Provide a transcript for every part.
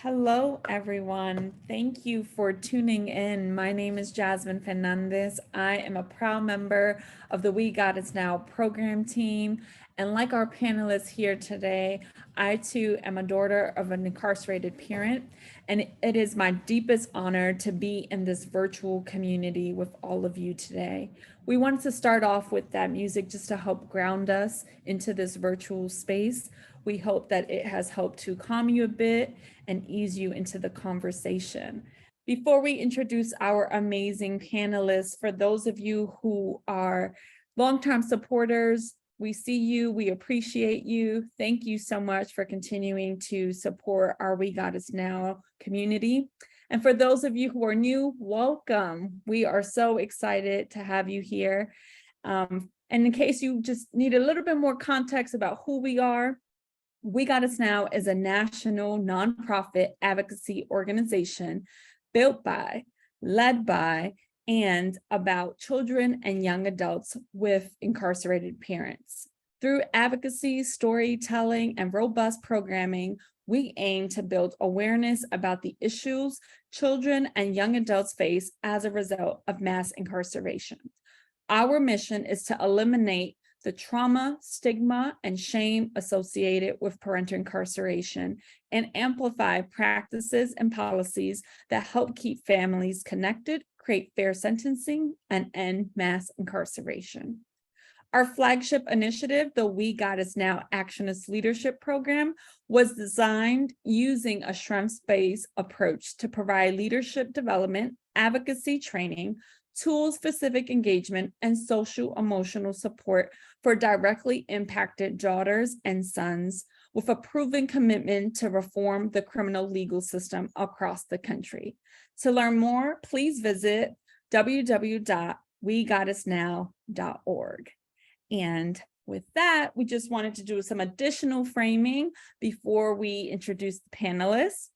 Hello, everyone. Thank you for tuning in. My name is Jasmine Fernandez. I am a proud member of the We Got Us Now program team. And like our panelists here today, I too am a daughter of an incarcerated parent. And it is my deepest honor to be in this virtual community with all of you today. We wanted to start off with that music just to help ground us into this virtual space. We hope that it has helped to calm you a bit and ease you into the conversation. Before we introduce our amazing panelists, for those of you who are longtime supporters, we see you, we appreciate you. Thank you so much for continuing to support our We Got Us Now community. And for those of you who are new, welcome. We are so excited to have you here. And in case you just need a little bit more context about who we are, We Got Us Now is a national nonprofit advocacy organization built by, led by, and about children and young adults with incarcerated parents. Through advocacy, storytelling, and robust programming, we aim to build awareness about the issues children and young adults face as a result of mass incarceration. Our mission is to eliminate the trauma, stigma, and shame associated with parental incarceration and amplify practices and policies that help keep families connected, create fair sentencing, and end mass incarceration. Our flagship initiative, the We Got Us Now Actionist Leadership Program, was designed using a strengths-based approach to provide leadership development, advocacy training, tool-specific engagement, and social emotional support for directly impacted daughters and sons with a proven commitment to reform the criminal legal system across the country. To learn more, please visit www.wegotusnow.org. And with that, we just wanted to do some additional framing before we introduce the panelists.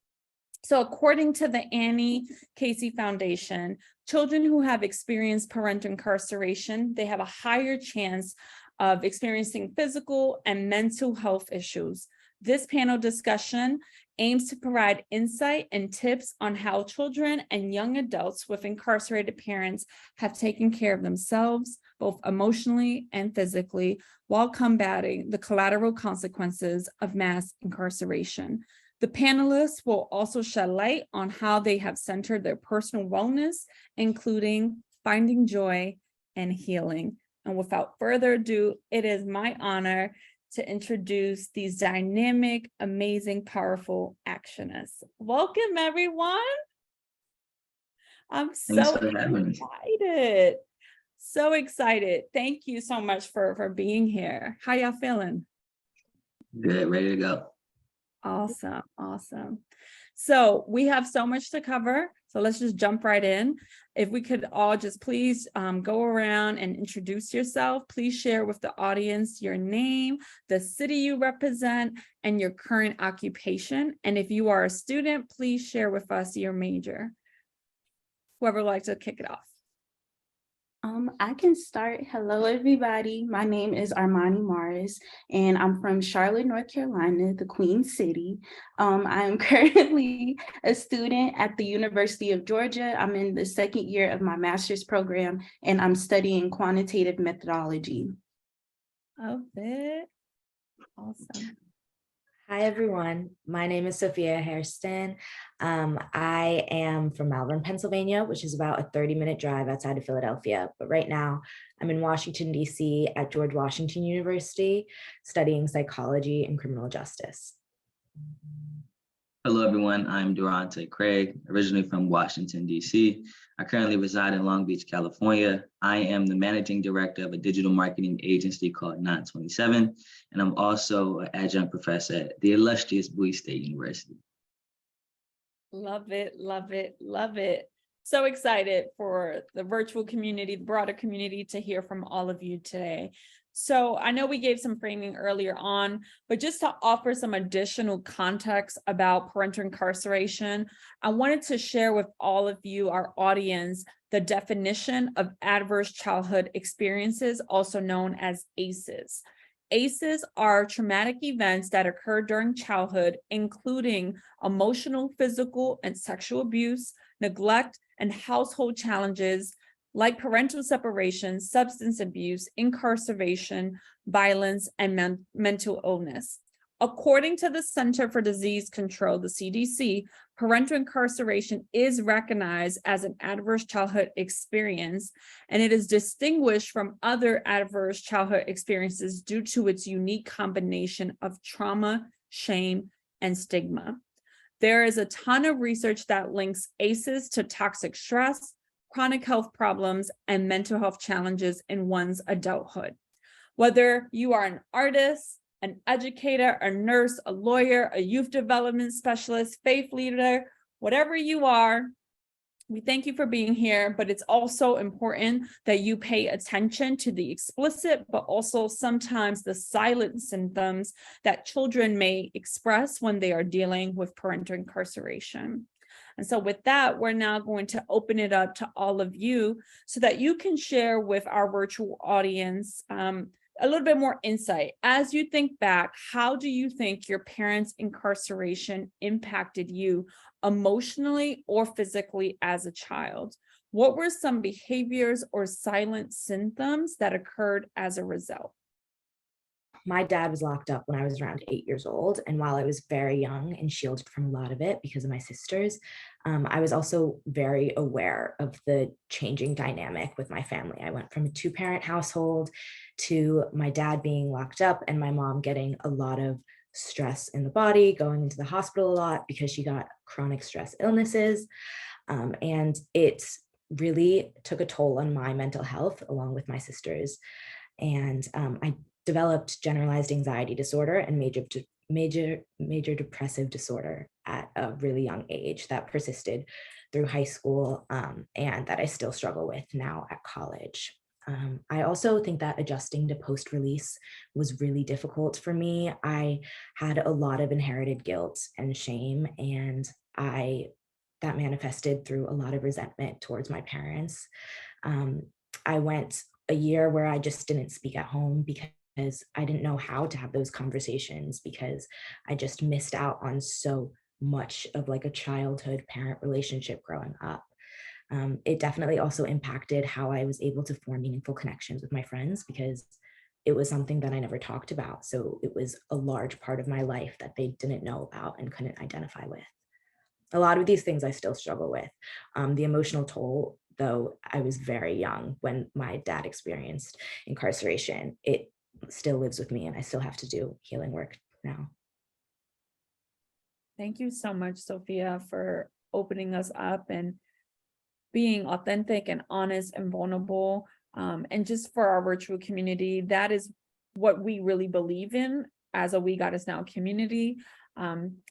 So according to the Annie Casey Foundation, children who have experienced parental incarceration, they have a higher chance of experiencing physical and mental health issues. This panel discussion aims to provide insight and tips on how children and young adults with incarcerated parents have taken care of themselves, both emotionally and physically, while combating the collateral consequences of mass incarceration. The panelists will also shed light on how they have centered their personal wellness, including finding joy and healing. And without further ado, it is my honor to introduce these dynamic, amazing, powerful actionists. Welcome, everyone. I'm so excited. So excited. Thank you so much for being here. How y'all feeling? Good, ready to go. Awesome, awesome. So we have so much to cover, so let's just jump right in. If we could all just please go around and introduce yourself. Please share with the audience your name, the city you represent, and your current occupation. And if you are a student, please share with us your major. Whoever would like to kick it off. I can start. Hello, everybody. My name is Armani Morris, and I'm from Charlotte, North Carolina, the Queen City. I am currently a student at the University of Georgia. I'm in the second year of my master's program, and I'm studying quantitative methodology. Love it. Awesome. Hi, everyone. My name is Sophia Hairston. I am from Malvern, Pennsylvania, which is about a 30-minute drive outside of Philadelphia. But right now, I'm in Washington, D.C. at George Washington University, studying psychology and criminal justice. Hello, everyone. I'm Durante Craig, originally from Washington, D.C. I currently reside in Long Beach, California. I am the managing director of a digital marketing agency called 927, and I'm also an adjunct professor at the illustrious Bowie State University. Love it, love it, love it. So excited for the virtual community, the broader community, to hear from all of you today. So I know we gave some framing earlier on, but just to offer some additional context about parental incarceration, I wanted to share with all of you, our audience, the definition of adverse childhood experiences, also known as ACEs. ACEs are traumatic events that occur during childhood, including emotional, physical, and sexual abuse, neglect, and household challenges like parental separation, substance abuse, incarceration, violence, and mental illness. According to the Center for Disease Control, the CDC, parental incarceration is recognized as an adverse childhood experience, and it is distinguished from other adverse childhood experiences due to its unique combination of trauma, shame, and stigma. There is a ton of research that links ACEs to toxic stress, chronic health problems, and mental health challenges in one's adulthood. Whether you are an artist, an educator, a nurse, a lawyer, a youth development specialist, faith leader, whatever you are, we thank you for being here, but it's also important that you pay attention to the explicit, but also sometimes the silent symptoms that children may express when they are dealing with parental incarceration. And so with that, we're now going to open it up to all of you so that you can share with our virtual audience a little bit more insight. As you think back, how do you think your parents' incarceration impacted you emotionally or physically as a child? What were some behaviors or silent symptoms that occurred as a result? My dad was locked up when I was around 8 years old. And while I was very young and shielded from a lot of it because of my sisters, I was also very aware of the changing dynamic with my family. I went from a 2-parent household to my dad being locked up and my mom getting a lot of stress in the body, going into the hospital a lot because she got chronic stress illnesses. And it really took a toll on my mental health along with my sisters. And I developed generalized anxiety disorder and major depressive disorder at a really young age that persisted through high school and that I still struggle with now at college. I also think that adjusting to post-release was really difficult for me. I had a lot of inherited guilt and shame, and that manifested through a lot of resentment towards my parents. I went a year where I just didn't speak at home because I didn't know how to have those conversations because I just missed out on so much of like a childhood parent relationship growing up. It definitely also impacted how I was able to form meaningful connections with my friends because it was something that I never talked about. So it was a large part of my life that they didn't know about and couldn't identify with. A lot of these things I still struggle with. The emotional toll, though, I was very young when my dad experienced incarceration. It still lives with me and I still have to do healing work now. Thank you so much, Sophia, for opening us up and being authentic and honest and vulnerable. And just for our virtual community, that is what we really believe in as a We Got Us Now community,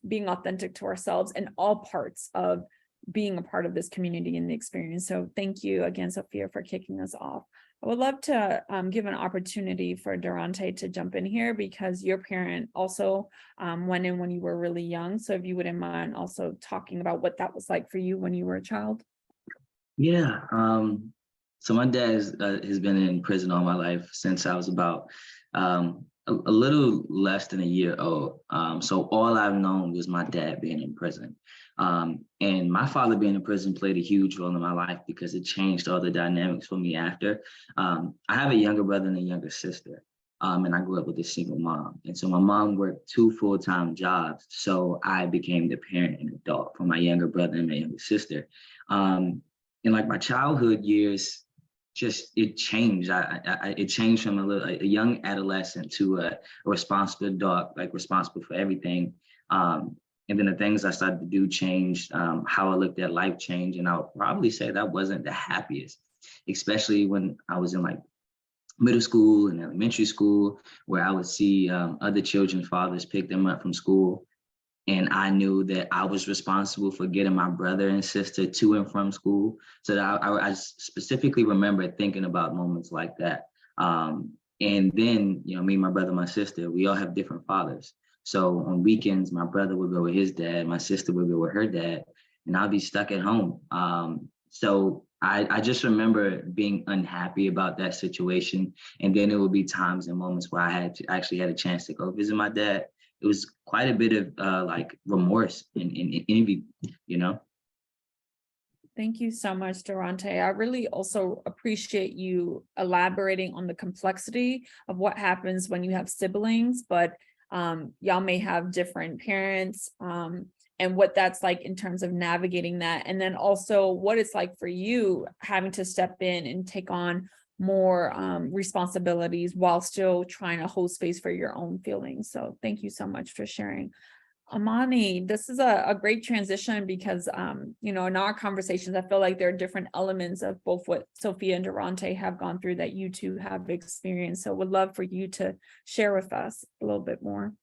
being authentic to ourselves in all parts of being a part of this community and the experience. So thank you again, Sophia, for kicking us off. I would love to give an opportunity for Durante to jump in here because your parent also went in when you were really young. So if you wouldn't mind also talking about what that was like for you when you were a child. Yeah. So my dad has been in prison all my life since I was about a little less than a year old. So all I've known was my dad being in prison. And my father being in prison played a huge role in my life because it changed all the dynamics for me after. I have a younger brother and a younger sister. And I grew up with a single mom. And so my mom worked 2 full-time jobs. So I became the parent and adult for my younger brother and my younger sister. In like my childhood years, it changed. It changed from a young adolescent to a responsible adult, like responsible for everything. And then the things I started to do changed, how I looked at life changed. And I would probably say that wasn't the happiest, especially when I was in like middle school and elementary school, where I would see other children's fathers pick them up from school. And I knew that I was responsible for getting my brother and sister to and from school. So that I specifically remember thinking about moments like that. And then, me, my brother, my sister, we all have different fathers. So on weekends, my brother would go with his dad, my sister would go with her dad, and I'll be stuck at home. So I just remember being unhappy about that situation. And then there would be times and moments where I actually had a chance to go visit my dad. It was quite a bit of like remorse and envy, you know? Thank you so much, Durante. I really also appreciate you elaborating on the complexity of what happens when you have siblings, but y'all may have different parents, and what that's like in terms of navigating that. And then also what it's like for you having to step in and take on more responsibilities while still trying to hold space for your own feelings. So thank you so much for sharing. Amani, this is a great transition because, you know, in our conversations, I feel like there are different elements of both what Sophia and Durante have gone through that you two have experienced. So would love for you to share with us a little bit more.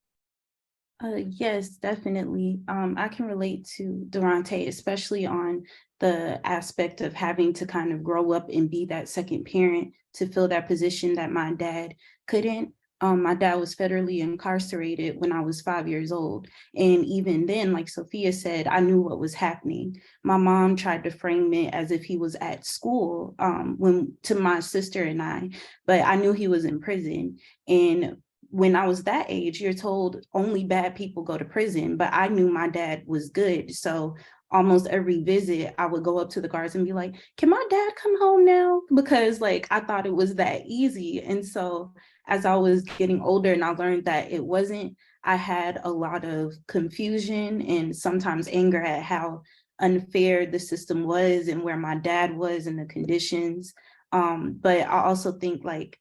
Yes, definitely. I can relate to Durante, especially on the aspect of having to kind of grow up and be that second parent to fill that position that my dad couldn't. My dad was federally incarcerated when I was 5 years old. And even then, like Sophia said, I knew what was happening. My mom tried to frame it as if he was at school to my sister and I, but I knew he was in prison. And when I was that age, you're told only bad people go to prison, but I knew my dad was good. So almost every visit, I would go up to the guards and be like, can my dad come home now? Because like, I thought it was that easy. And so as I was getting older and I learned that it wasn't, I had a lot of confusion and sometimes anger at how unfair the system was and where my dad was and the conditions. But I also think like,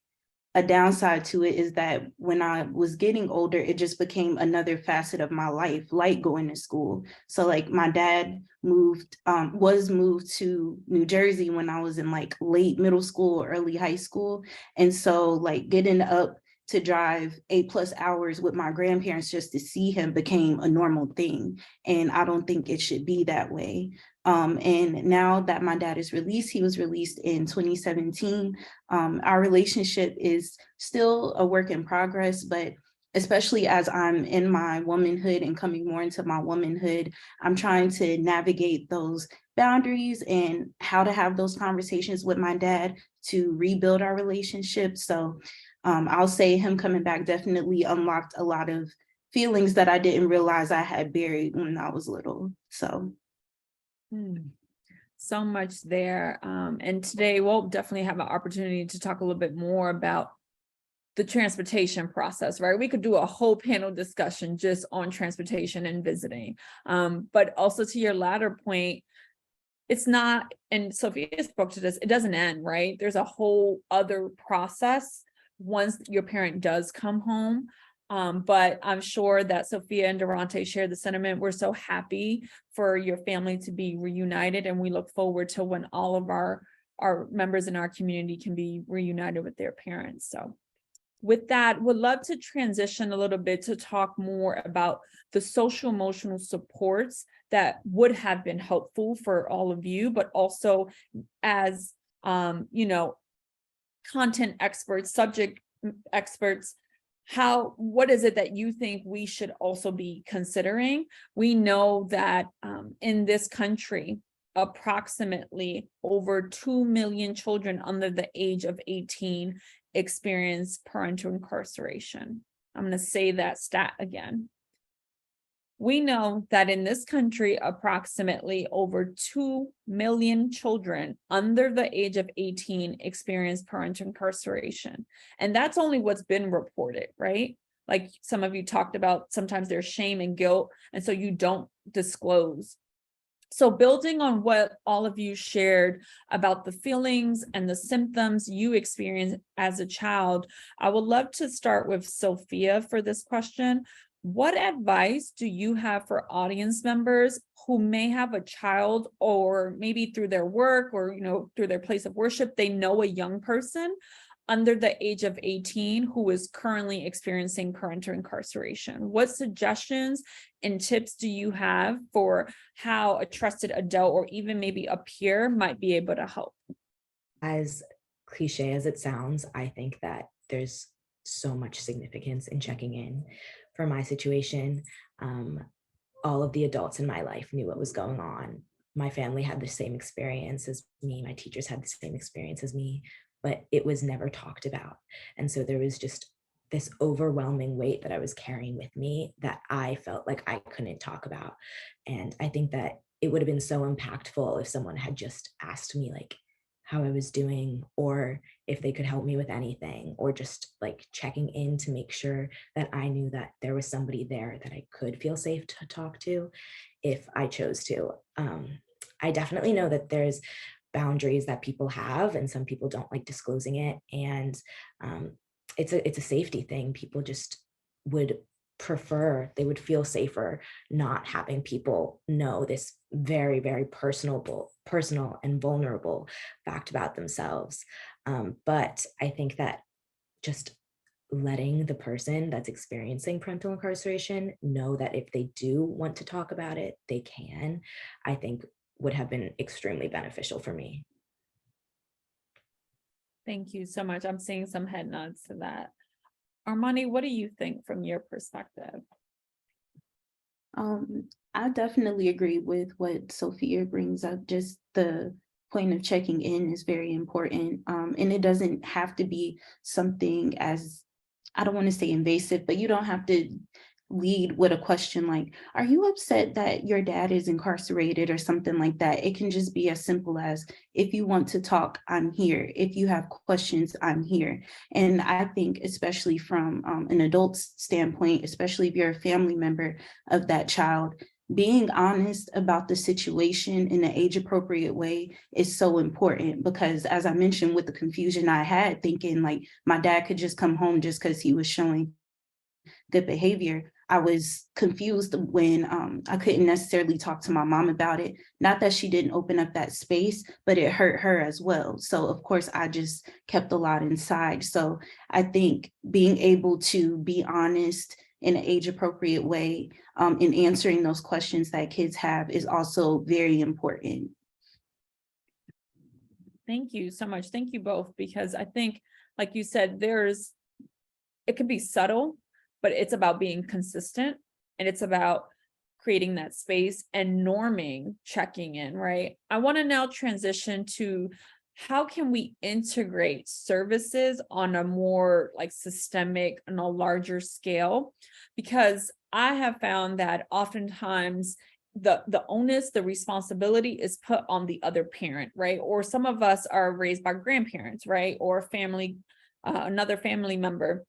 a downside to it is that when I was getting older, it just became another facet of my life, like going to school. So like my dad was moved to New Jersey when I was in like late middle school, early high school. And so like getting up to drive 8+ hours with my grandparents just to see him became a normal thing. And I don't think it should be that way. And now that my dad is released, he was released in 2017. Our relationship is still a work in progress, but especially as I'm in my womanhood and coming more into my womanhood, I'm trying to navigate those boundaries and how to have those conversations with my dad to rebuild our relationship. So I'll say him coming back definitely unlocked a lot of feelings that I didn't realize I had buried when I was little. So. So much there. And today we'll definitely have an opportunity to talk a little bit more about the transportation process, right? We could do a whole panel discussion just on transportation and visiting. But also to your latter point, it's not, and Sophia spoke to this, it doesn't end, right? There's a whole other process once your parent does come home. But I'm sure that Sophia and Durante share the sentiment. We're so happy for your family to be reunited, and we look forward to when all of our members in our community can be reunited with their parents. So with that, would love to transition a little bit to talk more about the social emotional supports that would have been helpful for all of you, but also as, you know, content experts, subject experts, what is it that you think we should also be considering? We know that in this country, approximately over 2 million children under the age of 18 experience parental incarceration. I'm going to say that stat again. We know that in this country, approximately over 2 million children under the age of 18 experience parental incarceration. And that's only what's been reported, right? Like some of you talked about, sometimes there's shame and guilt, and so you don't disclose. So building on what all of you shared about the feelings and the symptoms you experienced as a child, I would love to start with Sophia for this question. What advice do you have for audience members who may have a child, or maybe through their work or, you know, through their place of worship, they know a young person under the age of 18 who is currently experiencing parental incarceration? What suggestions and tips do you have for how a trusted adult or even maybe a peer might be able to help? As cliche as it sounds, I think that there's so much significance in checking in. For my situation, all of the adults in my life knew what was going on. my family had the same experience as me, my teachers had the same experience as me, but it was never talked about. And so there was just this overwhelming weight that I was carrying with me that I felt like I couldn't talk about. And I think that it would have been so impactful if someone had just asked me like how I was doing, or if they could help me with anything, or just like checking in to make sure that I knew that there was somebody there that I could feel safe to talk to if I chose to. I definitely know that there's boundaries that people have, and some people don't like disclosing it. And it's a safety thing. People just would they would feel safer not having people know this very, very personal and vulnerable fact about themselves. But I think that just letting the person that's experiencing parental incarceration know that if they do want to talk about it, they can, I think would have been extremely beneficial for me. Thank you so much. I'm seeing some head nods to that. Armani, what do you think from your perspective? I definitely agree with what Sophia brings up. Just the point of checking in is very important. And it doesn't have to be something as, I don't want to say invasive, but you don't have to lead with a question like, are you upset that your dad is incarcerated or something like that? It can just be as simple as, if you want to talk, I'm here. If you have questions, I'm here. And I think especially from an adult's standpoint, especially if you're a family member of that child, being honest about the situation in an age-appropriate way is so important, because as I mentioned, with the confusion I had thinking like my dad could just come home just because he was showing good behavior, I was confused when I couldn't necessarily talk to my mom about it. Not that she didn't open up that space, but it hurt her as well. So of course, I just kept a lot inside. So I think being able to be honest in an age-appropriate way in answering those questions that kids have is also very important. Thank you so much. Thank you both, because I think, like you said, it can be subtle, but it's about being consistent, and it's about creating that space and norming checking in, right? I want to now transition to how can we integrate services on a more like systemic and a larger scale? Because I have found that oftentimes the onus, the responsibility is put on the other parent, right? Or some of us are raised by grandparents, right? Or family, another family member.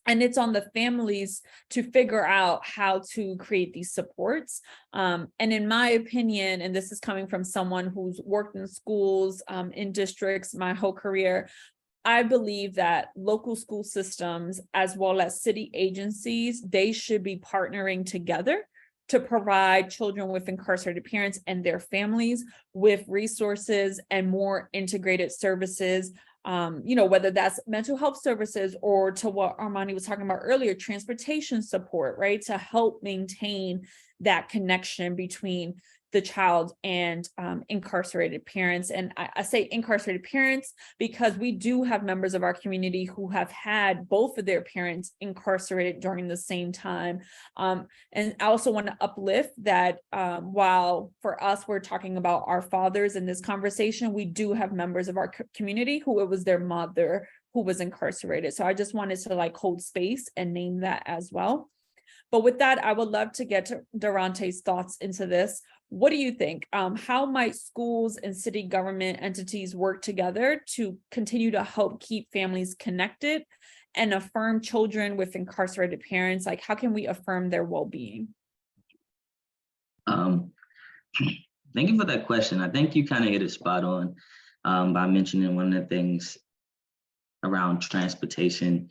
And it's on the families to figure out how to create these supports. And in my opinion, and this is coming from someone who's worked in schools, in districts my whole career, I believe that local school systems, as well as city agencies, they should be partnering together to provide children with incarcerated parents and their families with resources and more integrated services. Whether that's mental health services, or to what Armani was talking about earlier, transportation support, right? To help maintain that connection between the child and incarcerated parents. And I say incarcerated parents because we do have members of our community who have had both of their parents incarcerated during the same time. And I also want to uplift that while for us, we're talking about our fathers in this conversation, we do have members of our community who it was their mother who was incarcerated. So I just wanted to like hold space and name that as well. But with that, I would love to get to Durante's thoughts into this. What do you think? How might schools and city government entities work together to continue to help keep families connected and affirm children with incarcerated parents? Like, how can we affirm their well-being? Thank you for that question. I think you kind of hit it spot on by mentioning one of the things around transportation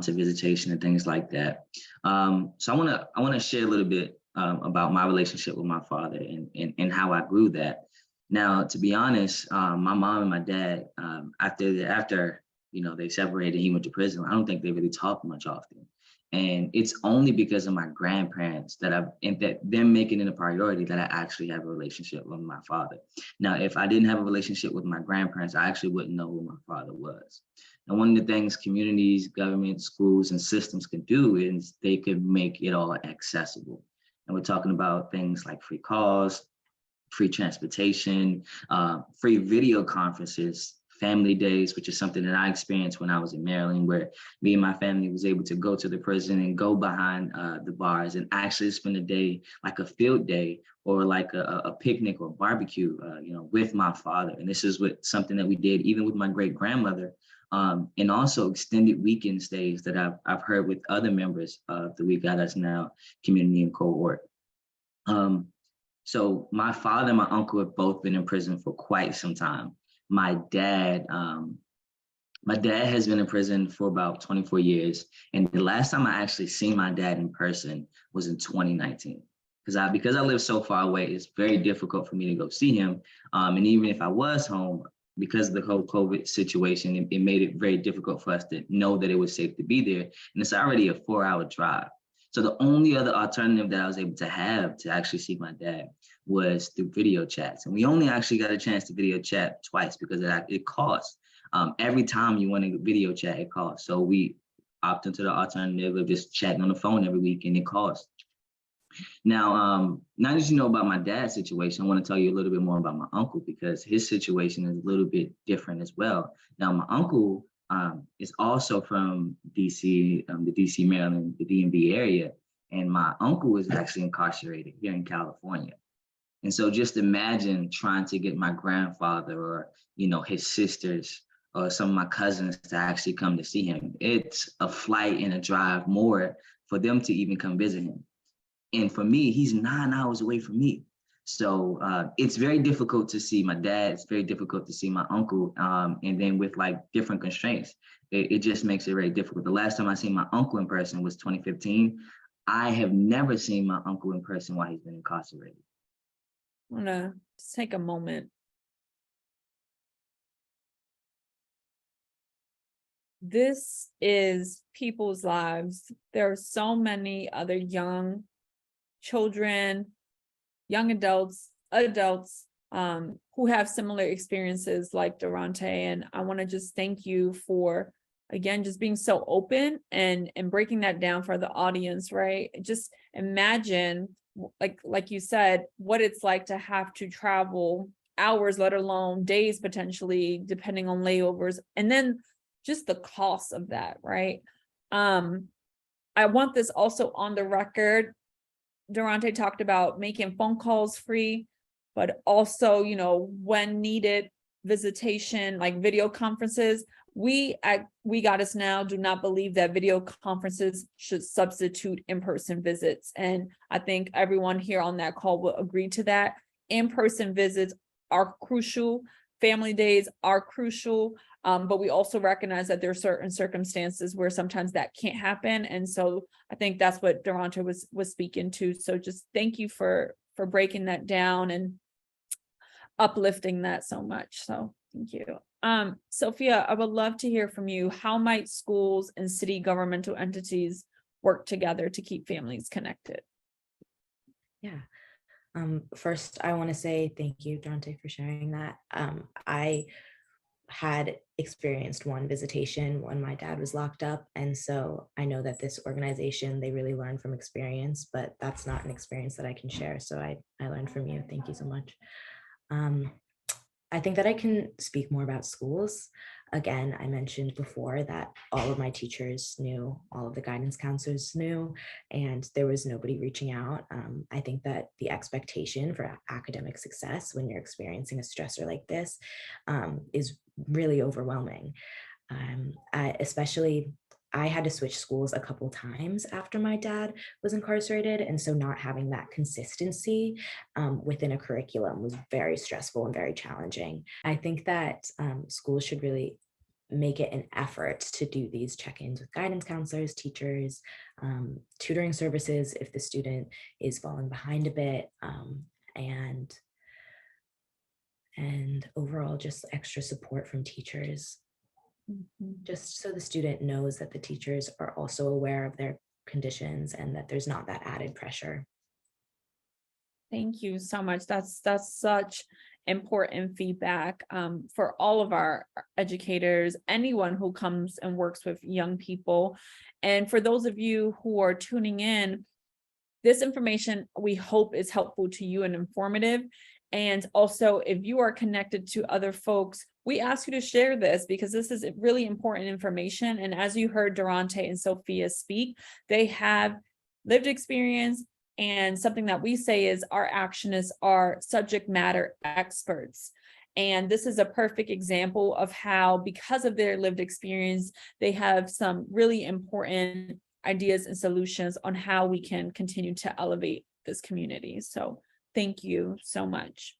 to visitation and things like that. So I want to share a little bit about my relationship with my father and how I grew that. Now, to be honest, my mom and my dad, after they separated, he went to prison, I don't think they really talked much often. And it's only because of my grandparents that them making it a priority that I actually have a relationship with my father. Now, if I didn't have a relationship with my grandparents, I actually wouldn't know who my father was. And one of the things communities, government, schools, and systems can do is they could make it all accessible. And we're talking about things like free calls, free transportation, free video conferences, family days, which is something that I experienced when I was in Maryland, where me and my family was able to go to the prison and go behind the bars and actually spend a day, like a field day or like a picnic or barbecue, with my father. And this is something that we did even with my great grandmother, and also extended weekend stays that I've heard with other members of the We Got Us Now community and cohort. So my father and my uncle have both been in prison for quite some time. My dad has been in prison for about 24 years. And the last time I actually seen my dad in person was in 2019. Because I live so far away, it's very difficult for me to go see him. And even if I was home, because of the whole COVID situation, it made it very difficult for us to know that it was safe to be there. And it's already a 4-hour drive. So the only other alternative that I was able to have to actually see my dad was through video chats. And we only actually got a chance to video chat twice because it costs. Every time you want to video chat, it costs. So we opt into the alternative of just chatting on the phone every week, and it costs. Now, now that you know about my dad's situation, I want to tell you a little bit more about my uncle, because his situation is a little bit different as well. Now, my uncle is also from DC, the DC, Maryland, the DMV area. And my uncle was actually incarcerated here in California. And so just imagine trying to get my grandfather or, his sisters or some of my cousins to actually come to see him. It's a flight and a drive more for them to even come visit him. And for me, he's 9 hours away from me. So it's very difficult to see my dad. It's very difficult to see my uncle. And then with like different constraints, it just makes it very difficult. The last time I seen my uncle in person was 2015. I have never seen my uncle in person while he's been incarcerated. I want to take a moment. This is people's lives. There are so many other young children, young adults, who have similar experiences like Durante. And I want to just thank you for, again, just being so open and breaking that down for the audience, right? Just imagine, like you said, what it's like to have to travel hours, let alone days, potentially, depending on layovers. And then just the cost of that, right? I want this also on the record. Durante talked about making phone calls free, but also, when needed, visitation, like video conferences. We at We Got Us Now do not believe that video conferences should substitute in-person visits. And I think everyone here on that call will agree to that. In-person visits are crucial. Family days are crucial. But we also recognize that there are certain circumstances where sometimes that can't happen. And so I think that's what Durante was speaking to. So just thank you for breaking that down and uplifting that so much. So thank you. Sophia, I would love to hear from you. How might schools and city governmental entities work together to keep families connected? Yeah. First, I want to say thank you, Durante, for sharing that. I had experienced one visitation when my dad was locked up. And so I know that this organization, they really learn from experience, but that's not an experience that I can share. So I learned from you. Thank you so much. I think that I can speak more about schools. Again, I mentioned before that all of my teachers knew, all of the guidance counselors knew, and there was nobody reaching out. I think that the expectation for academic success when you're experiencing a stressor like this is really overwhelming. I had to switch schools a couple times after my dad was incarcerated. And so not having that consistency within a curriculum was very stressful and very challenging. I think that schools should really make it an effort to do these check-ins with guidance counselors, teachers, tutoring services if the student is falling behind a bit, and overall just extra support from teachers. Just so the student knows that the teachers are also aware of their conditions and that there's not that added pressure. Thank you so much. That's such important feedback for all of our educators, anyone who comes and works with young people. And for those of you who are tuning in, this information we hope is helpful to you and informative. And also, if you are connected to other folks, we ask you to share this because this is really important information. And as you heard Durante and Sophia speak, they have lived experience. And something that we say is our actionists are subject matter experts. And this is a perfect example of how, because of their lived experience, they have some really important ideas and solutions on how we can continue to elevate this community. So thank you so much.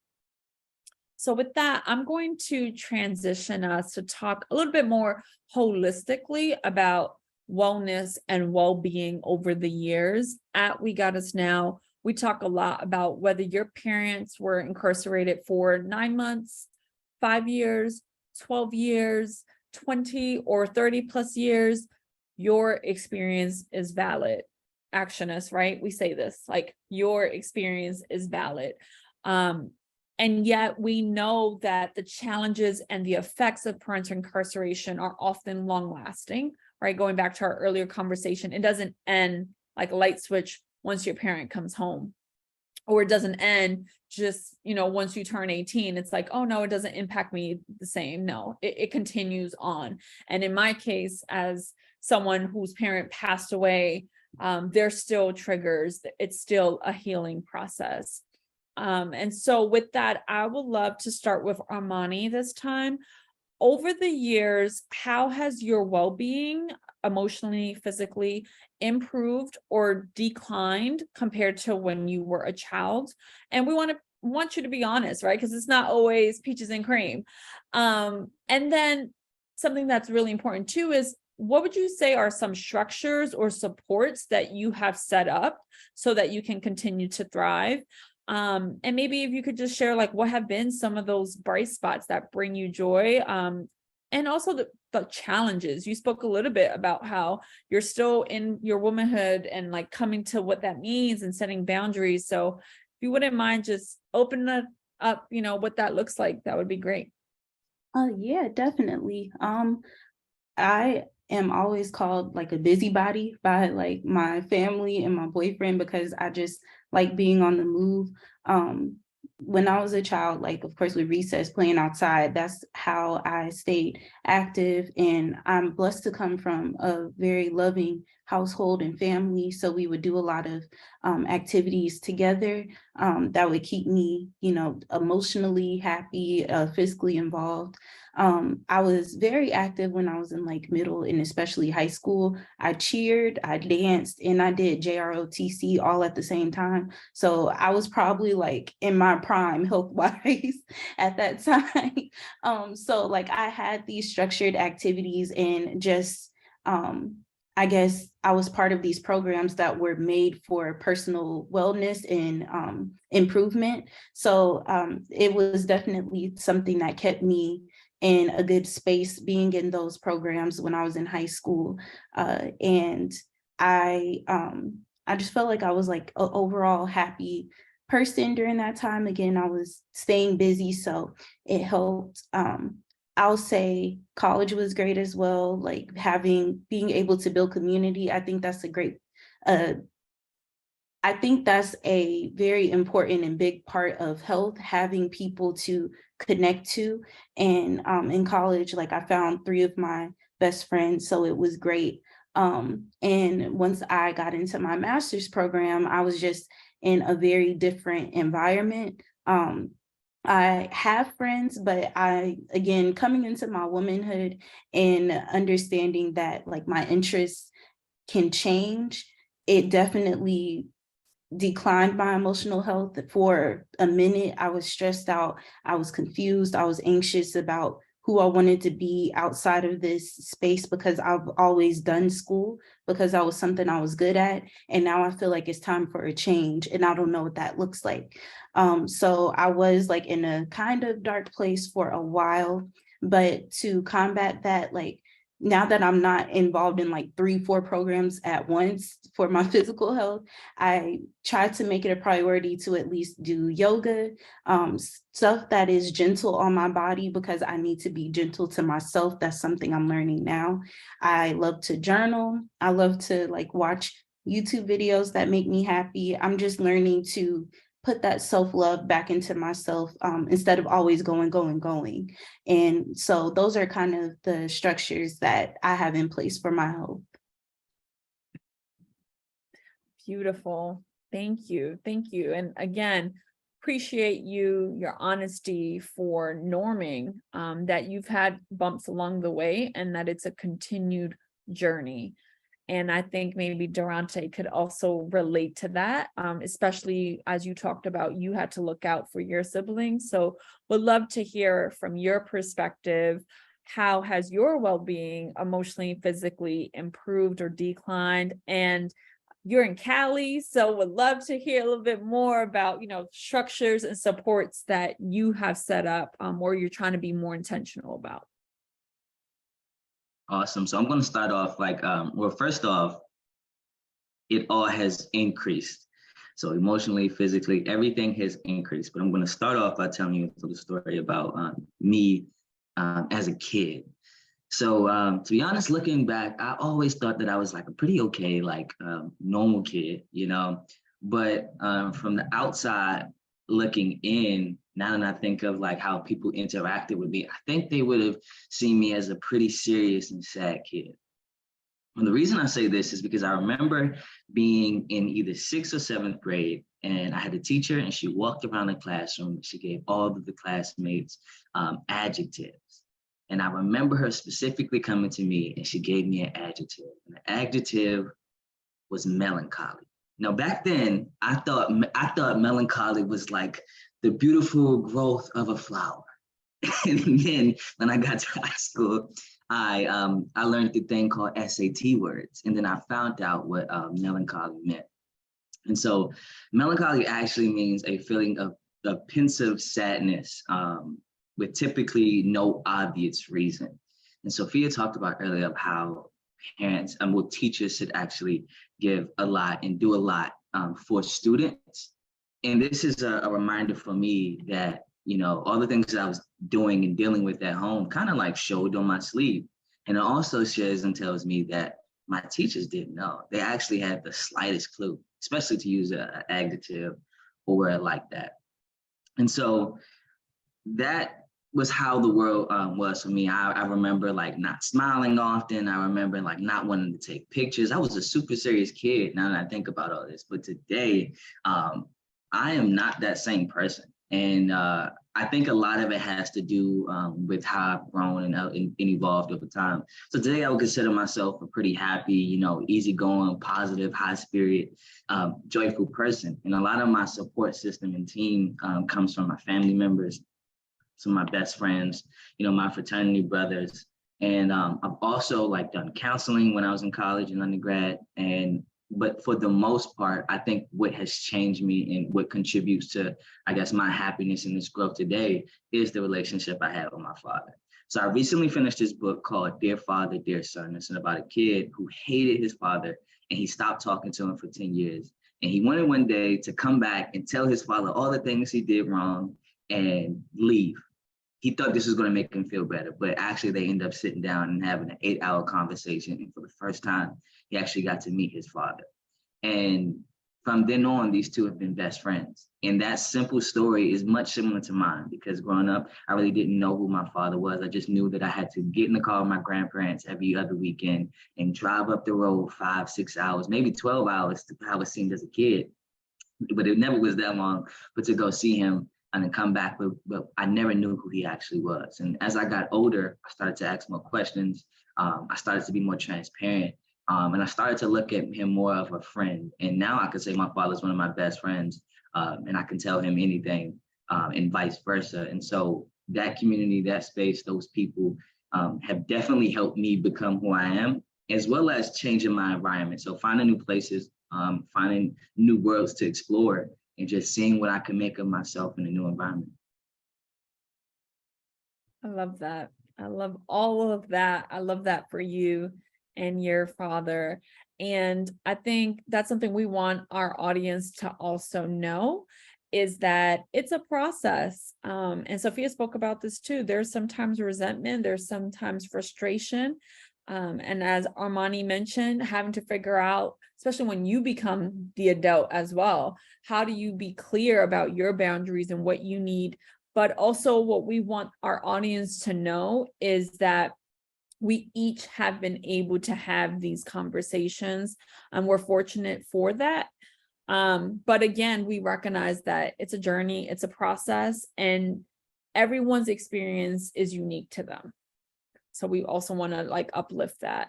So with that, I'm going to transition us to talk a little bit more holistically about wellness and well-being over the years. At We Got Us Now, we talk a lot about whether your parents were incarcerated for 9 months, 5 years, 12 years, 20 or 30 plus years, your experience is valid. Actionists, right? We say this, like, your experience is valid. And yet we know that the challenges and the effects of parental incarceration are often long lasting, right? Going back to our earlier conversation, it doesn't end like a light switch once your parent comes home, or it doesn't end just, once you turn 18, it's like, oh no, it doesn't impact me the same. No, it continues on. And in my case, as someone whose parent passed away, there's still triggers. It's still a healing process. And so with that, I would love to start with Armani this time. Over the years, how has your well-being emotionally, physically improved or declined compared to when you were a child? And we want you to be honest, right? Because it's not always peaches and cream. And then something that's really important too is, what would you say are some structures or supports that you have set up so that you can continue to thrive? And maybe if you could just share, like, what have been some of those bright spots that bring you joy, and also the challenges. You spoke a little bit about how you're still in your womanhood and like coming to what that means and setting boundaries. So if you wouldn't mind just opening it up, what that looks like, that would be great. Yeah, definitely. I am always called like a busybody by like my family and my boyfriend because I just like being on the move. When I was a child, like, of course, with recess, playing outside, that's how I stayed active. And I'm blessed to come from a very loving household and family. So we would do a lot of activities together that would keep me, emotionally happy, physically involved. I was very active when I was in like middle and especially high school. I cheered, I danced, and I did JROTC all at the same time. So I was probably like in my prime health-wise at that time. So like I had these structured activities and just, I guess I was part of these programs that were made for personal wellness and improvement. So it was definitely something that kept me in a good space being in those programs when I was in high school. And I just felt like I was like an overall happy person during that time. Again, I was staying busy, so it helped. I'll say college was great as well, like being able to build community. I think that's a great, I think that's a very important and big part of health, having people to connect to. And in college, like I found 3 of my best friends, so it was great. And once I got into my master's program, I was just in a very different environment. I have friends, but again, coming into my womanhood and understanding that like my interests can change, it definitely declined my emotional health. For a minute, I was stressed out. I was confused. I was anxious about who I wanted to be outside of this space because I've always done school because that was something I was good at. And now I feel like it's time for a change and I don't know what that looks like. So I was like in a kind of dark place for a while, but to combat that, like now that I'm not involved in like 3-4 programs at once for my physical health, I try to make it a priority to at least do yoga, stuff that is gentle on my body because I need to be gentle to myself. That's something I'm learning now. I love to journal. I love to like watch YouTube videos that make me happy. I'm just learning to put that self-love back into myself instead of always going. And so those are kind of the structures that I have in place for my health. Beautiful. Thank you. Thank you. And again, appreciate your honesty for norming that you've had bumps along the way and that it's a continued journey. And I think maybe Durante could also relate to that, especially as you talked about, you had to look out for your siblings. So would love to hear from your perspective, how has your well-being emotionally, physically improved or declined? And you're in Cali, so would love to hear a little bit more about, structures and supports that you have set up or you're trying to be more intentional about. Awesome. So I'm going to start off well, first off, it all has increased. So emotionally, physically, everything has increased. But I'm going to start off by telling you the story about me as a kid. So to be honest, looking back, I always thought that I was like a pretty okay, normal kid, but from the outside looking in, now that I think of like how people interacted with me, I think they would have seen me as a pretty serious and sad kid. And the reason I say this is because I remember being in either 6th or 7th grade, and I had a teacher and she walked around the classroom and she gave all of the classmates adjectives. And I remember her specifically coming to me and she gave me an adjective. And the adjective was melancholy. Now, back then, I thought melancholy was like the beautiful growth of a flower. And then when I got to high school, I learned the thing called SAT words. And then I found out what melancholy meant. And so melancholy actually means a feeling of pensive sadness, with typically no obvious reason. And Sophia talked about earlier of how parents and teachers should actually give a lot and do a lot for students. And this is a reminder for me that, all the things that I was doing and dealing with at home kind of like showed on my sleeve. And it also shares and tells me that my teachers didn't know. They actually had the slightest clue, especially to use an adjective or word like that. And so that was how the world was for me. I remember like not smiling often. I remember like not wanting to take pictures. I was a super serious kid now that I think about all this. But today, I am not that same person. And I think a lot of it has to do with how I've grown and evolved over time. So today I would consider myself a pretty happy, easygoing, positive, high spirit, joyful person. And a lot of my support system and team comes from my family members, some of my best friends, my fraternity brothers. And I've also done counseling when I was in college and undergrad. But for the most part, I think what has changed me and what contributes to, I guess, my happiness and this growth today is the relationship I have with my father. So I recently finished this book called Dear Father, Dear Son. It's about a kid who hated his father and he stopped talking to him for 10 years. And he wanted one day to come back and tell his father all the things he did wrong and leave. He thought this was going to make him feel better, but actually they ended up sitting down and having an 8-hour conversation. And for the first time, he actually got to meet his father. And from then on, these two have been best friends. And that simple story is much similar to mine because growing up, I really didn't know who my father was. I just knew that I had to get in the car with my grandparents every other weekend and drive up the road 5-6 hours, maybe 12 hours, to how it seemed as a kid. But it never was that long, but to go see him and then come back, but I never knew who he actually was. And as I got older, I started to ask more questions. I started to be more transparent. And I started to look at him more of a friend. And now I could say my father's one of my best friends, and I can tell him anything, and vice versa. And so that community, that space, those people have definitely helped me become who I am, as well as changing my environment. So finding new places, finding new worlds to explore, and just seeing what I can make of myself in a new environment. I love that. I love all of that. I love that for you and your father. And I think that's something we want our audience to also know, is that it's a process. And Sophia spoke about this too. There's sometimes resentment, there's sometimes frustration. And as Armani mentioned, having to figure out, especially when you become the adult as well, how do you be clear about your boundaries and what you need? But also what we want our audience to know is that we each have been able to have these conversations, and we're fortunate for that. But again, we recognize that it's a journey, it's a process, and everyone's experience is unique to them. So we also want to like uplift that.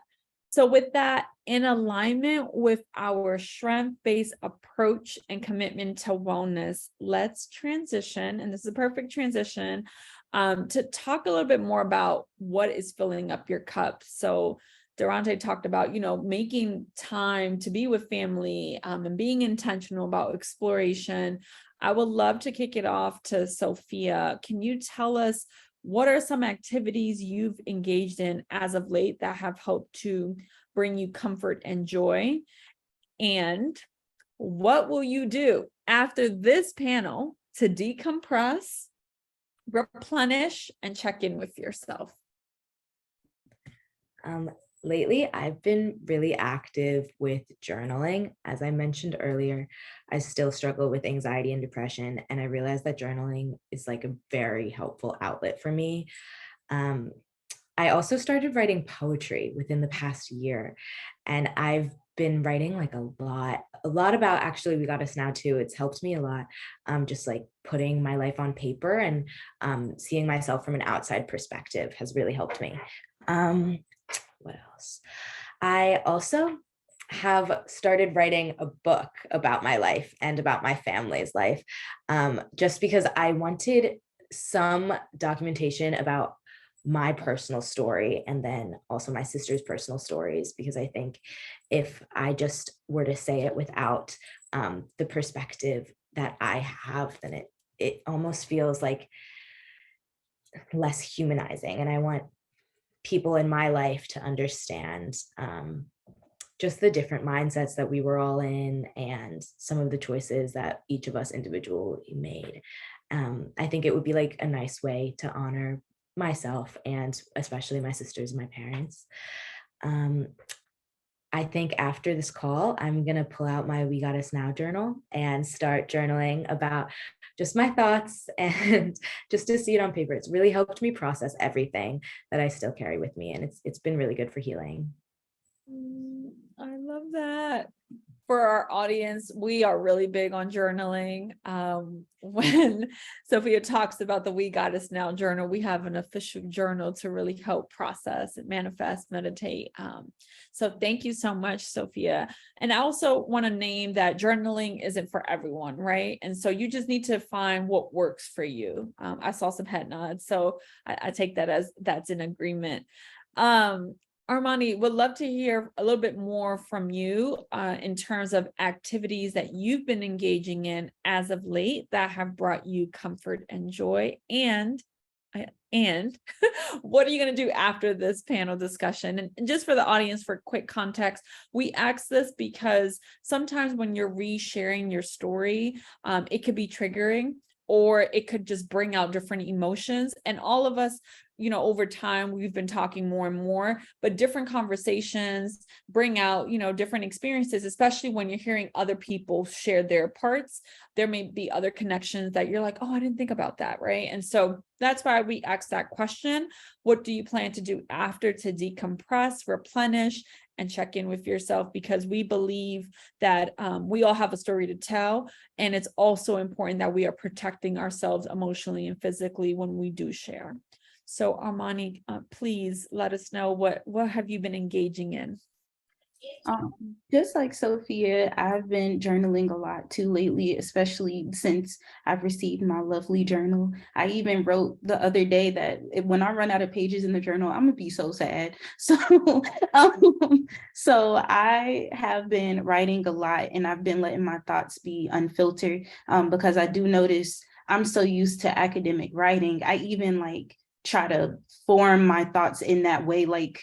So with that, in alignment with our strength-based approach and commitment to wellness, let's transition, and this is a perfect transition, to talk a little bit more about what is filling up your cup. So Durante talked about, making time to be with family, and being intentional about exploration. I would love to kick it off to Sophia. Can you tell us what are some activities you've engaged in as of late that have helped to bring you comfort and joy? And what will you do after this panel to decompress, replenish, and check in with yourself? Lately, I've been really active with journaling. As I mentioned earlier, I still struggle with anxiety and depression, and I realized that journaling is like a very helpful outlet for me. I also started writing poetry within the past year, and I've been writing like a lot about actually We Got Us Now too. It's helped me a lot, just like putting my life on paper and seeing myself from an outside perspective has really helped me. What else? I also have started writing a book about my life and about my family's life, just because I wanted some documentation about my personal story and then also my sister's personal stories, because I think if I just were to say it without the perspective that I have, then it almost feels like less humanizing. And I want people in my life to understand just the different mindsets that we were all in and some of the choices that each of us individually made. I think it would be like a nice way to honor myself and especially my sisters and my parents. I think after this call, I'm going to pull out my We Got Us Now journal and start journaling about just my thoughts and just to see it on paper. It's really helped me process everything that I still carry with me. And it's been really good for healing. I love that. For our audience, we are really big on journaling. When Sophia talks about the We Got Us Now journal, we have an official journal to really help process and manifest, meditate. So thank you so much, Sophia. And I also want to name that journaling isn't for everyone, right? And so you just need to find what works for you. I saw some head nods, so I take that as that's in agreement. Armani, would love to hear a little bit more from you in terms of activities that you've been engaging in as of late that have brought you comfort and joy. And what are you going to do after this panel discussion? And just for the audience, for quick context, we ask this because sometimes when you're resharing your story, it could be triggering, or it could just bring out different emotions. And all of us, over time, we've been talking more and more, but different conversations bring out, different experiences, especially when you're hearing other people share their parts. There may be other connections that you're like, oh, I didn't think about that, right? And so that's why we ask that question. What do you plan to do after to decompress, replenish, and check in with yourself? Because we believe that we all have a story to tell. And it's also important that we are protecting ourselves emotionally and physically when we do share. So Armani, please let us know what have you been engaging in? Just like Sophia, I've been journaling a lot too lately, especially since I've received my lovely journal. I even wrote the other day that when I run out of pages in the journal, I'm gonna be so sad. So I have been writing a lot, and I've been letting my thoughts be unfiltered, because I do notice I'm so used to academic writing. I even try to form my thoughts in that way, like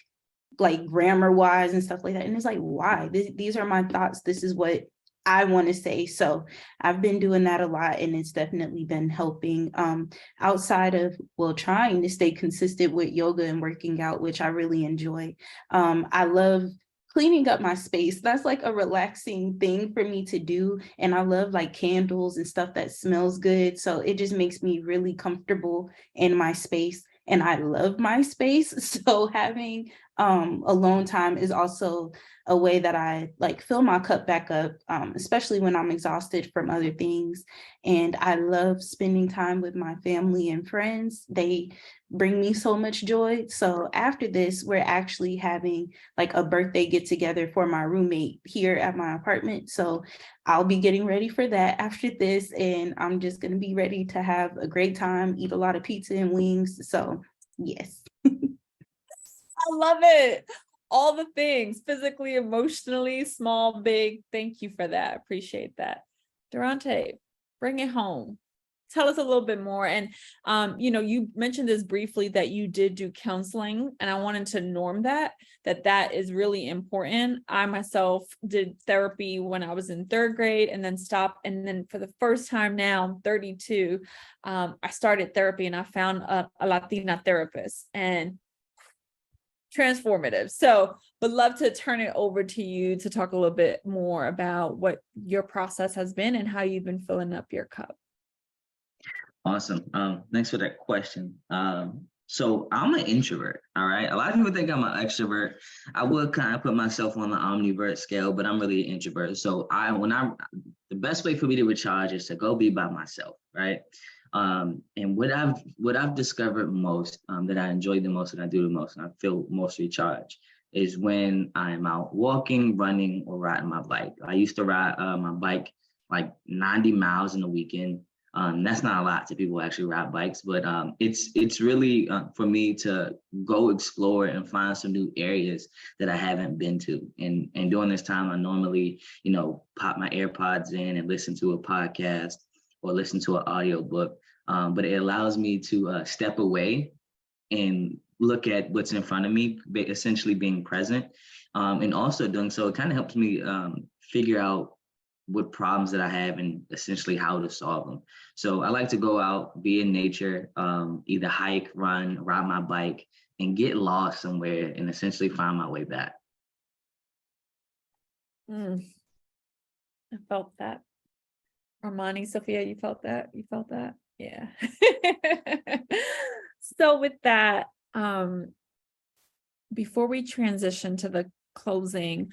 grammar wise and stuff like that. And it's like, why? These are my thoughts. This is what I want to say. So I've been doing that a lot, and it's definitely been helping, outside of, well, trying to stay consistent with yoga and working out, which I really enjoy. I love cleaning up my space. That's like a relaxing thing for me to do. And I love like candles and stuff that smells good. So it just makes me really comfortable in my space. And I love my space. So having alone time is also a way that I like fill my cup back up, especially when I'm exhausted from other things. And I love spending time with my family and friends. They bring me so much joy. So after this, we're actually having like a birthday get together for my roommate here at my apartment. So I'll be getting ready for that after this. And I'm just going to be ready to have a great time, eat a lot of pizza and wings. So yes. I love it. All the things, physically, emotionally, small, big. Thank you for that. Appreciate that. Durante, bring it home. Tell us a little bit more. And, you mentioned this briefly that you did do counseling, and I wanted to norm that is really important. I myself did therapy when I was in 3rd grade and then stopped. And then for the first time now, I'm 32, I started therapy and I found a Latina therapist, and transformative. So would love to turn it over to you to talk a little bit more about what your process has been and how you've been filling up your cup. Awesome. Thanks for that question. So I'm an introvert, all right? A lot of people think I'm an extrovert. I would kind of put myself on the omnivert scale, but I'm really an introvert. So the best way for me to recharge is to go be by myself, right? And what I've discovered most, that I enjoy the most and I do the most and I feel most recharged is when I'm out walking, running, or riding my bike. I used to ride my bike like 90 miles in a weekend. That's not a lot to people who actually ride bikes, but it's really for me to go explore and find some new areas that I haven't been to. And during this time, I normally, pop my AirPods in and listen to a podcast or listen to an audiobook. But it allows me to step away and look at what's in front of me, essentially being present. And also doing so, it kind of helps me figure out what problems that I have and essentially how to solve them. So I like to go out, be in nature, either hike, run, ride my bike, and get lost somewhere and essentially find my way back. I felt that. Armani, Sophia, you felt that? You felt that? Yeah. So with that, before we transition to the closing,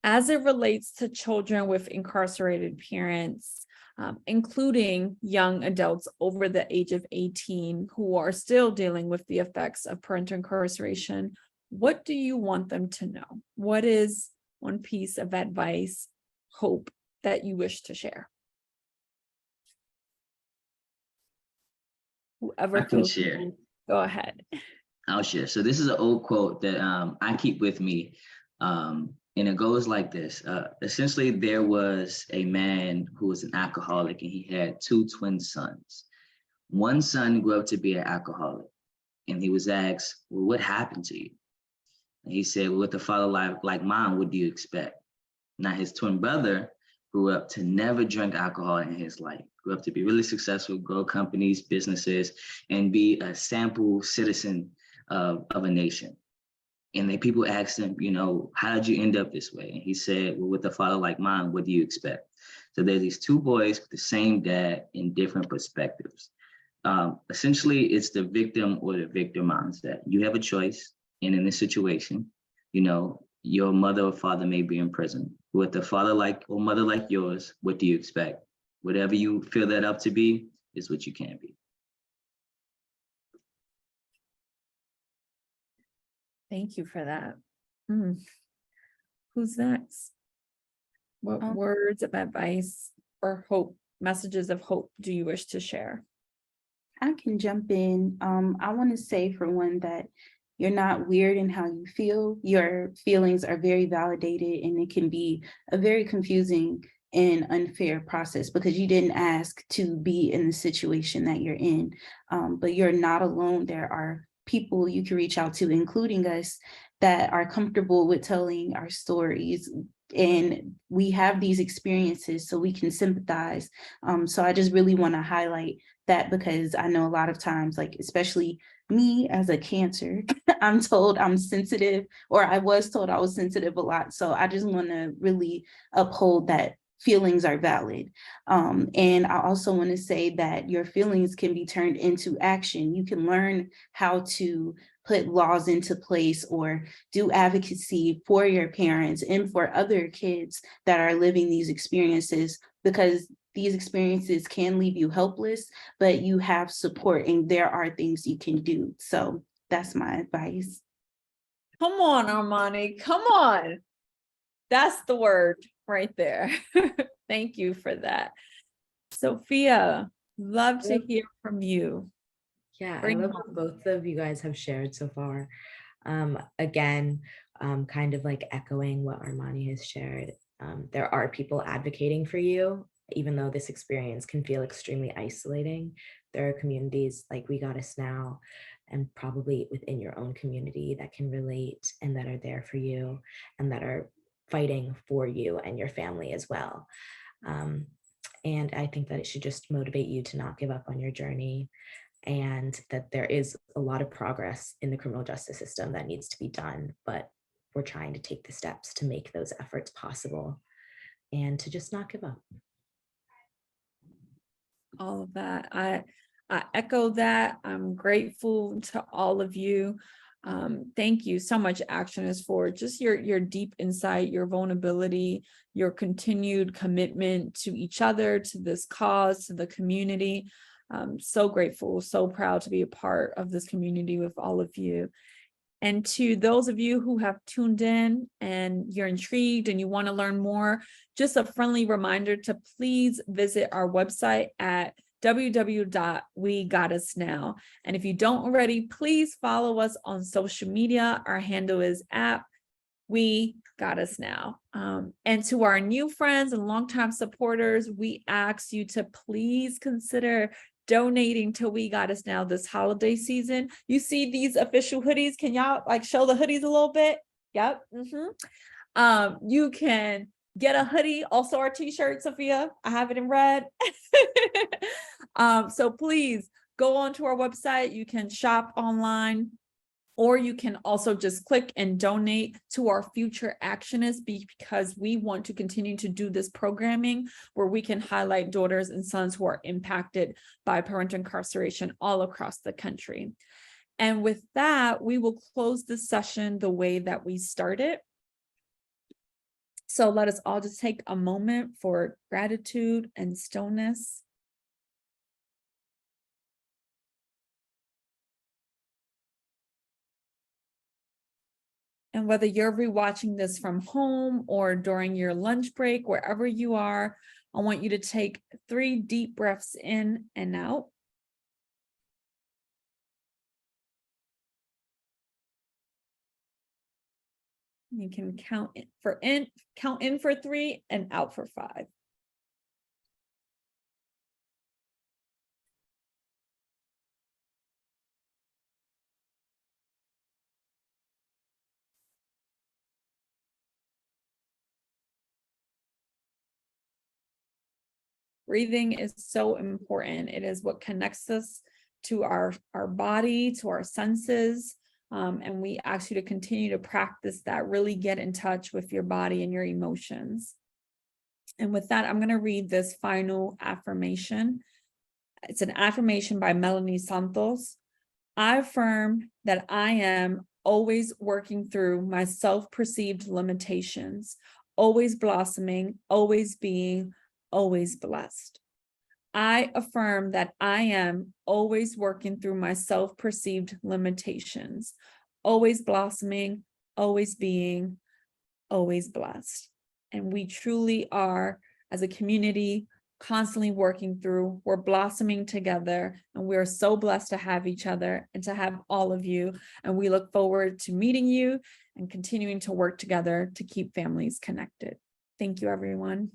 as it relates to children with incarcerated parents, including young adults over the age of 18 who are still dealing with the effects of parental incarceration, what do you want them to know? What is one piece of advice, hope that you wish to share? Whoever I can share. Go ahead. I'll share. So this is an old quote that I keep with me. And it goes like this. Essentially, there was a man who was an alcoholic and he had 2 twin sons. One son grew up to be an alcoholic and he was asked, well, what happened to you? And he said, well, with a father like mine, what do you expect? Now his twin brother grew up to never drink alcohol in his life, grew up to be really successful, grow companies, businesses, and be a sample citizen of a nation. And then people asked him, how did you end up this way? And he said, well, with a father like mine, what do you expect? So there's these 2 boys with the same dad in different perspectives. Essentially, it's the victim or the victim mindset. You have a choice. And in this situation, your mother or father may be in prison. With a father like or mother like yours, what do you expect? Whatever you feel that up to be is what you can be. Thank you for that. Who's next? What words of advice or hope, messages of hope do you wish to share? I can jump in. I want to say, for one, that you're not weird in how you feel. Your feelings are very validated, and it can be a very confusing and unfair process because you didn't ask to be in the situation that you're in. But you're not alone. There are people you can reach out to, including us, that are comfortable with telling our stories And we have these experiences so we can sympathize. So I just really want to highlight that, because I know a lot of times, like especially me as a Cancer, I'm told I'm sensitive, or I was told I was sensitive a lot. So I just want to really uphold that feelings are valid. And I also want to say that your feelings can be turned into action. You can learn how to put laws into place or do advocacy for your parents and for other kids that are living these experiences, because these experiences can leave you helpless, but you have support and there are things you can do. So that's my advice. Come on, Armani, come on. That's the word right there. Thank you for that. Sophia, love to hear from you. Yeah, I Bring love it what on. both of you guys have shared so far. Again, kind of like echoing what Armani has shared. There are people advocating for you, even though this experience can feel extremely isolating. There are communities like We Got Us Now, and probably within your own community that can relate and that are there for you and that are fighting for you and your family as well. And I think that it should just motivate you to not give up on your journey, and that there is a lot of progress in the criminal justice system that needs to be done, but we're trying to take the steps to make those efforts possible and to just not give up. All of that. I echo that. I'm grateful to all of you. Thank you so much, Actionists, for just your deep insight, your vulnerability, your continued commitment to each other, to this cause, to the community. I'm so grateful, so proud to be a part of this community with all of you. And to those of you who have tuned in and you're intrigued and you want to learn more, just a friendly reminder to please visit our website at www.WeGotUsNow. And if you don't already, please follow us on social media. Our handle is @WeGotUsNow. And to our new friends and longtime supporters, we ask you to please consider donating to We Got Us Now this holiday season. You see these official hoodies. Can y'all like show the hoodies a little bit? Yep. You can get a hoodie, also our t-shirt, Sophia. I have it in red. So please go onto our website. You can shop online, or you can also just click and donate to our future actionists, because we want to continue to do this programming where we can highlight daughters and sons who are impacted by parental incarceration all across the country. And with that, we will close this session the way that we started. So let us all just take a moment for gratitude and stillness. And whether you're rewatching this from home or during your lunch break, wherever you are, I want you to take 3 deep breaths in and out. You can count in for 3 and out for 5. Breathing is so important. It is what connects us to our body, to our senses. And we ask you to continue to practice that, really get in touch with your body and your emotions. And with that, I'm going to read this final affirmation. It's an affirmation by Melanie Santos. I affirm that I am always working through my self-perceived limitations, always blossoming, always being, always blessed. I affirm that I am always working through my self-perceived limitations, always blossoming, always being, always blessed. And we truly are, as a community, constantly working through, we're blossoming together, and we're so blessed to have each other and to have all of you. And we look forward to meeting you and continuing to work together to keep families connected. Thank you, everyone.